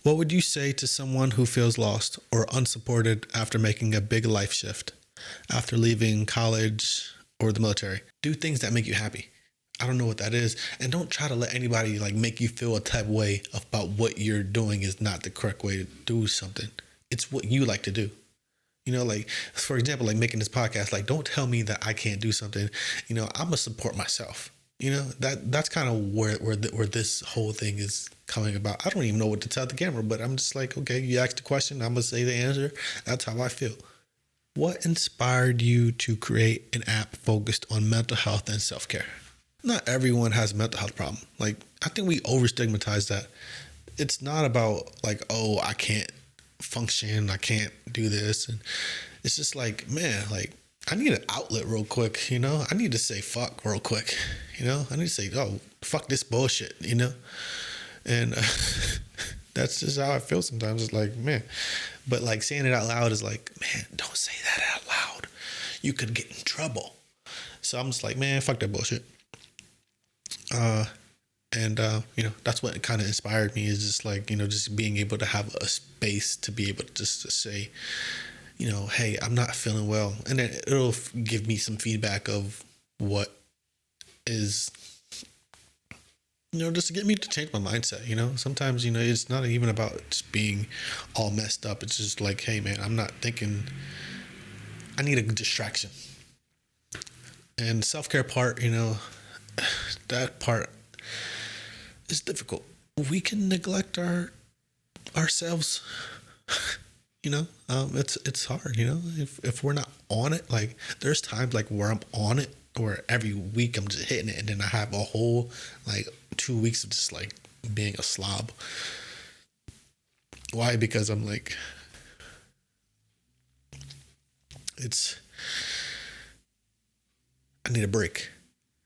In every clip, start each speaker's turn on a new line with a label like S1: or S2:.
S1: What would you say to someone who feels lost or unsupported after making a big life shift, after leaving college or the military? Do things that make you happy. I don't know what that is. And don't try to let anybody like make you feel a type of way about what you're doing is not the correct way to do something. It's what you like to do. Like for example, like making this podcast, like don't tell me that I can't do something. I'm gonna support myself. That's kind of where this whole thing is coming about. I don't even know what to tell the camera, but I'm just like, okay, you asked the question, I'm gonna say the answer. That's how I feel. What inspired you to create an app focused on mental health and self-care? Not everyone has a mental health problem. Like I think we over stigmatize that. It's not about like, oh, I can't function, I can't do this, and it's just like, man, like I need an outlet real quick. I need to say fuck real quick. I need to say, oh, fuck this bullshit. And that's just how I feel sometimes. It's like, man, but like saying it out loud is like, man, don't say that out loud. You could get in trouble. So I'm just like, man, fuck that bullshit. That's what kind of inspired me, is just like, just being able to have a space to be able to just to say, hey, I'm not feeling well. And then it'll give me some feedback of what is, just to get me to change my mindset. Sometimes, it's not even about just being all messed up. It's just like, hey man, I'm not thinking, I need a distraction. And self-care part, that part is difficult. We can neglect ourselves. It's hard. If we're not on it, like there's times like where I'm on it, where every week I'm just hitting it, and then I have a whole like 2 weeks of just like being a slob. Why? Because I'm like, I need a break.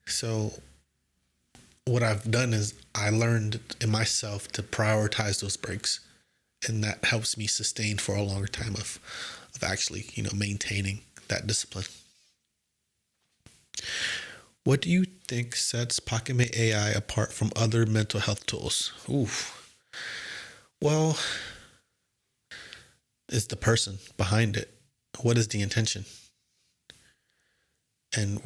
S1: So what I've done is I learned in myself to prioritize those breaks, and that helps me sustain for a longer time of actually, maintaining that discipline. What do you think sets Pocketmate AI apart from other mental health tools? Ooh. Well, it's the person behind it. What is the intention? And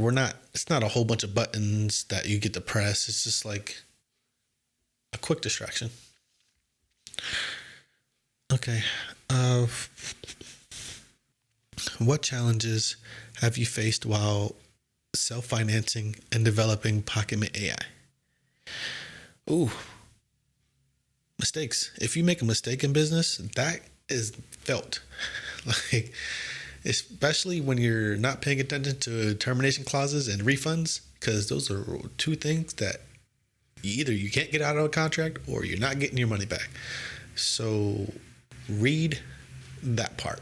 S1: it's not a whole bunch of buttons that you get to press. It's just like a quick distraction. Okay. What challenges have you faced while self-financing and developing Pocketmate AI? Ooh, mistakes. If you make a mistake in business, that is felt. Like, especially when you're not paying attention to termination clauses and refunds, because those are two things that either you can't get out of a contract or you're not getting your money back. So read that part.